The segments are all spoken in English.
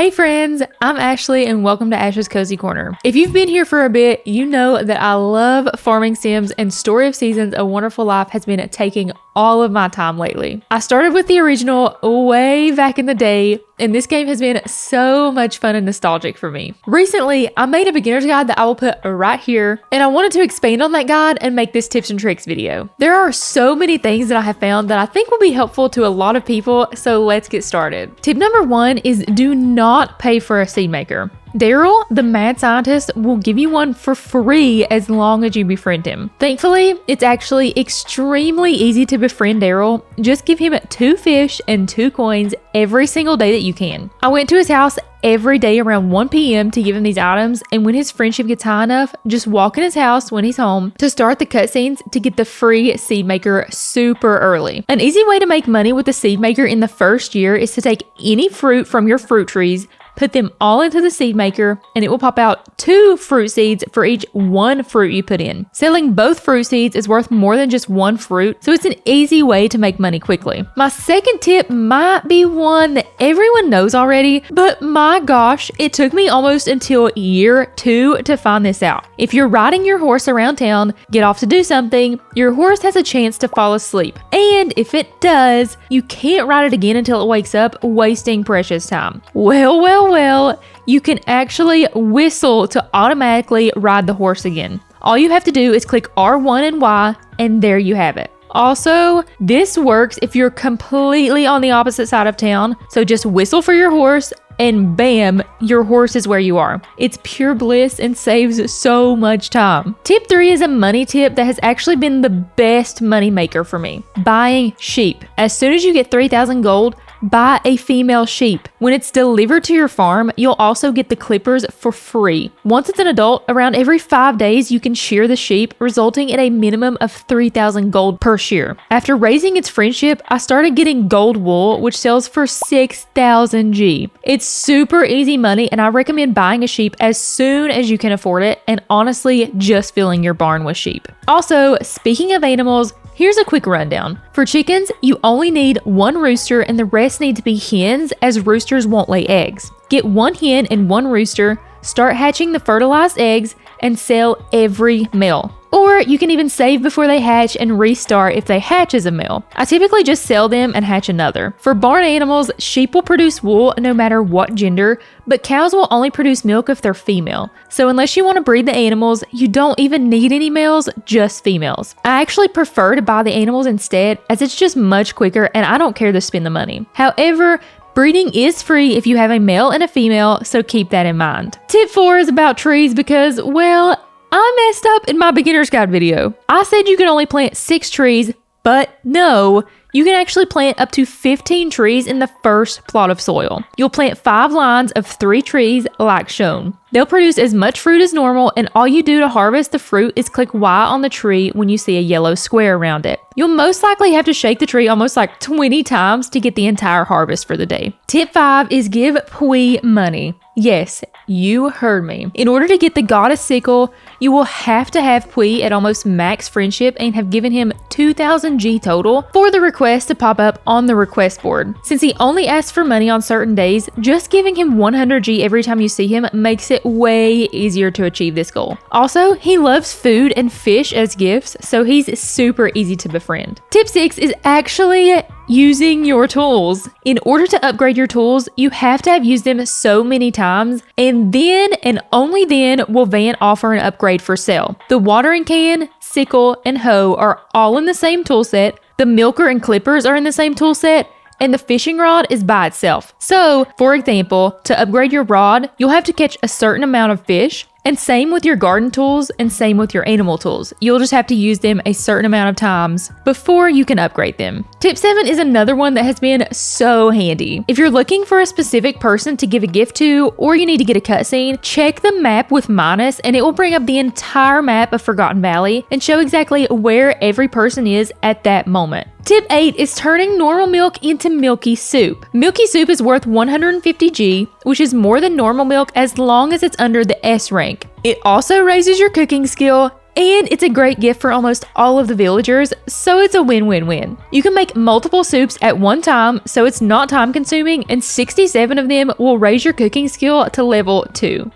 Hey friends, I'm Ashley and welcome to Ash's Cozy Corner. If you've been here for a bit, you know that I love farming sims and Story of Seasons A Wonderful Life has been taking all of my time lately. I started with the original way back in the day, and this game has been so much fun and nostalgic for me. Recently, I made a beginner's guide that I will put right here, and I wanted to expand on that guide and make this tips and tricks video. There are so many things that I have found that I think will be helpful to a lot of people, so let's get started. Tip number 1 is do not pay for a seed maker. Daryl, the mad scientist, will give you one for free as long as you befriend him. Thankfully, it's actually extremely easy to befriend Daryl. Just give him 2 fish and 2 coins every single day that you can. I went to his house every day around 1 p.m. to give him these items, and when his friendship gets high enough, just walk in his house when he's home to start the cutscenes to get the free seed maker super early. An easy way to make money with the seed maker in the first year is to take any fruit from your fruit trees, put them all into the seed maker, and it will pop out 2 fruit seeds for each 1 fruit you put in. Selling both fruit seeds is worth more than just 1 fruit, so it's an easy way to make money quickly. My second tip might be one that everyone knows already, but my gosh, it took me almost until year 2 to find this out. If you're riding your horse around town, get off to do something, your horse has a chance to fall asleep. And if it does, you can't ride it again until it wakes up, wasting precious time. Well, you can actually whistle to automatically ride the horse again. All you have to do is click R1 and Y, and there you have it. Also, this works if you're completely on the opposite side of town, so just whistle for your horse and bam, your horse is where you are. It's pure bliss and saves so much time. Tip 3 is a money tip that has actually been the best money maker for me. Buying sheep. As soon as you get 3,000 gold, buy a female sheep. When it's delivered to your farm, you'll also get the clippers for free. Once it's an adult, around every 5 days, you can shear the sheep, resulting in a minimum of 3,000 gold per shear. After raising its friendship, I started getting gold wool, which sells for 6,000 G. It's super easy money, and I recommend buying a sheep as soon as you can afford it, and honestly, just filling your barn with sheep. Also, speaking of animals, here's a quick rundown. For chickens, you only need 1 rooster and the rest need to be hens, as roosters won't lay eggs. Get 1 hen and 1 rooster, start hatching the fertilized eggs, and sell every male. Or you can even save before they hatch and restart if they hatch as a male. I typically just sell them and hatch another. For barn animals, sheep will produce wool no matter what gender, but cows will only produce milk if they're female. So unless you want to breed the animals, you don't even need any males, just females. I actually prefer to buy the animals instead, as it's just much quicker and I don't care to spend the money. However, breeding is free if you have a male and a female, so keep that in mind. Tip 4 is about trees because, well, I messed up in my beginner's guide video. I said you could only plant 6 trees, but no, you can actually plant up to 15 trees in the first plot of soil. You'll plant 5 lines of 3 trees like shown. They'll produce as much fruit as normal, and all you do to harvest the fruit is click Y on the tree when you see a yellow square around it. You'll most likely have to shake the tree almost like 20 times to get the entire harvest for the day. Tip 5 is give Pui money. Yes, you heard me. In order to get the goddess sickle, you will have to have Pui at almost max friendship and have given him 2,000 G total for the request to pop up on the request board. Since he only asks for money on certain days, just giving him 100 G every time you see him makes it way easier to achieve this goal. Also, he loves food and fish as gifts, so he's super easy to befriend. Tip 6 is actually using your tools. In order to upgrade your tools, you have to have used them so many times, and then and only then will Van offer an upgrade for sale. The watering can, sickle, and hoe are all in the same tool set, the milker and clippers are in the same tool set, and the fishing rod is by itself. So, for example, to upgrade your rod, you'll have to catch a certain amount of fish, and same with your garden tools and same with your animal tools. You'll just have to use them a certain amount of times before you can upgrade them. Tip 7 is another one that has been so handy. If you're looking for a specific person to give a gift to, or you need to get a cutscene, check the map with minus and it will bring up the entire map of Forgotten Valley and show exactly where every person is at that moment. Tip 8 is turning normal milk into Milky soup. Milky soup is worth 150 G, which is more than normal milk as long as it's under the S rank. It also raises your cooking skill And it's a great gift for almost all of the villagers, so it's a win-win-win. You can make multiple soups at one time, so it's not time consuming, and 67 of them will raise your cooking skill to level 2.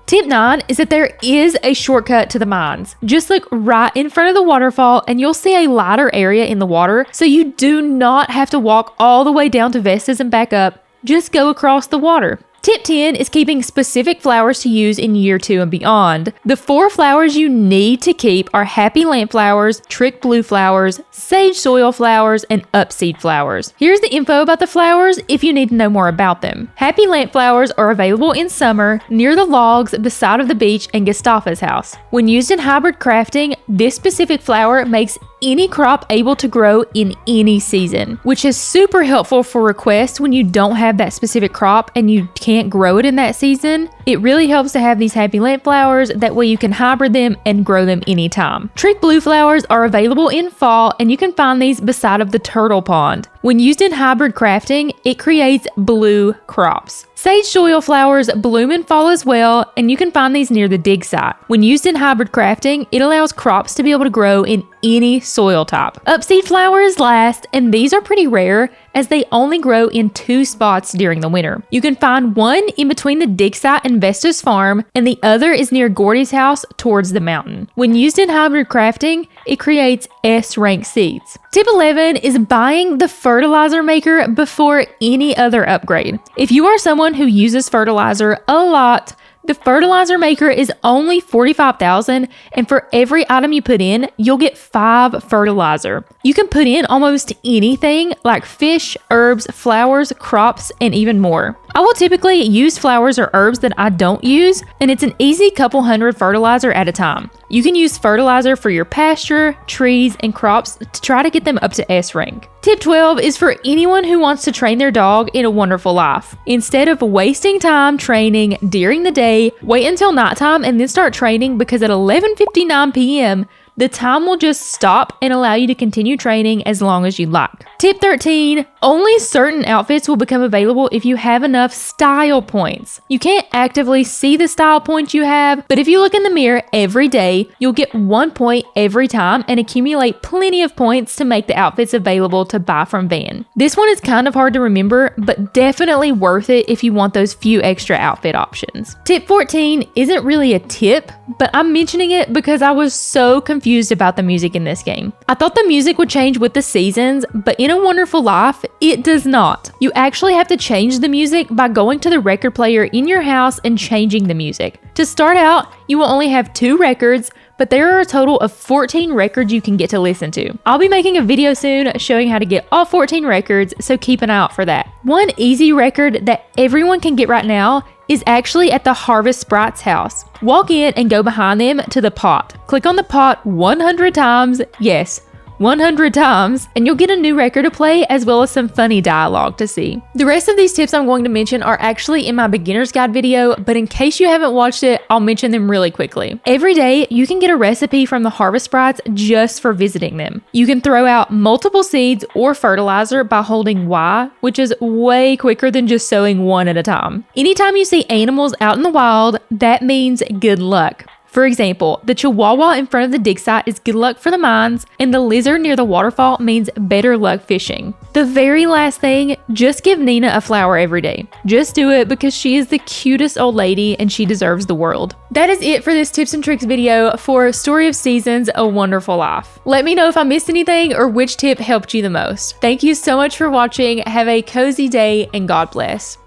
Tip 9 is that there is a shortcut to the mines. Just look right in front of the waterfall and you'll see a lighter area in the water, so you do not have to walk all the way down to Vesta's and back up. Just go across the water. Tip 10 is keeping specific flowers to use in year 2 and beyond. The 4 flowers you need to keep are happy lamp flowers, trick blue flowers, sage soil flowers, and upseed flowers. Here's the info about the flowers if you need to know more about them. Happy lamp flowers are available in summer near the logs beside of the beach and Gustafa's house. When used in hybrid crafting, this specific flower makes any crop able to grow in any season, which is super helpful for requests when you don't have that specific crop and you can't grow it in that season. It really helps to have these happy lamp flowers, that way you can hybrid them and grow them anytime. Trick blue flowers are available in fall and you can find these beside of the turtle pond. When used in hybrid crafting, it creates blue crops. Sage soil flowers bloom in fall as well, and you can find these near the dig site. When used in hybrid crafting, it allows crops to be able to grow in any soil type. Upseed flower is last, and these are pretty rare as they only grow in 2 spots during the winter. You can find one in between the dig site and Vesta's farm, and the other is near Gordy's house towards the mountain. When used in hybrid crafting, it creates S-rank seeds. Tip 11 is buying the Fertilizer Maker before any other upgrade. If you are someone who uses fertilizer a lot, the Fertilizer Maker is only $45,000, and for every item you put in, you'll get 5 fertilizer. You can put in almost anything like fish, herbs, flowers, crops, and even more. I will typically use flowers or herbs that I don't use, and it's an easy couple hundred fertilizer at a time. You can use fertilizer for your pasture, trees, and crops to try to get them up to S rank. Tip 12 is for anyone who wants to train their dog in a wonderful life. Instead of wasting time training during the day, wait until nighttime and then start training, because at 11:59 p.m., the time will just stop and allow you to continue training as long as you like. Tip 13, only certain outfits will become available if you have enough style points. You can't actively see the style points you have, but if you look in the mirror every day, you'll get 1 point every time and accumulate plenty of points to make the outfits available to buy from Van. This one is kind of hard to remember, but definitely worth it if you want those few extra outfit options. Tip 14 isn't really a tip, but I'm mentioning it because I was so confused about the music in this game. I thought the music would change with the seasons, but in A Wonderful Life, it does not. You actually have to change the music by going to the record player in your house and changing the music. To start out, you will only have 2 records, but there are a total of 14 records you can get to listen to. I'll be making a video soon showing how to get all 14 records, so keep an eye out for that. One easy record that everyone can get right now is actually at the Harvest Sprites house. Walk in and go behind them to the pot. Click on the pot 100 times, yes, 100 times, and you'll get a new record to play as well as some funny dialogue to see. The rest of these tips I'm going to mention are actually in my beginner's guide video, but in case you haven't watched it, I'll mention them really quickly. Every day, you can get a recipe from the Harvest Sprites just for visiting them. You can throw out multiple seeds or fertilizer by holding Y, which is way quicker than just sowing one at a time. Anytime you see animals out in the wild, that means good luck. For example, the chihuahua in front of the dig site is good luck for the mines, and the lizard near the waterfall means better luck fishing. The very last thing, just give Nina a flower every day. Just do it because she is the cutest old lady and she deserves the world. That is it for this tips and tricks video for Story of Seasons A Wonderful Life. Let me know if I missed anything or which tip helped you the most. Thank you so much for watching. Have a cozy day and God bless.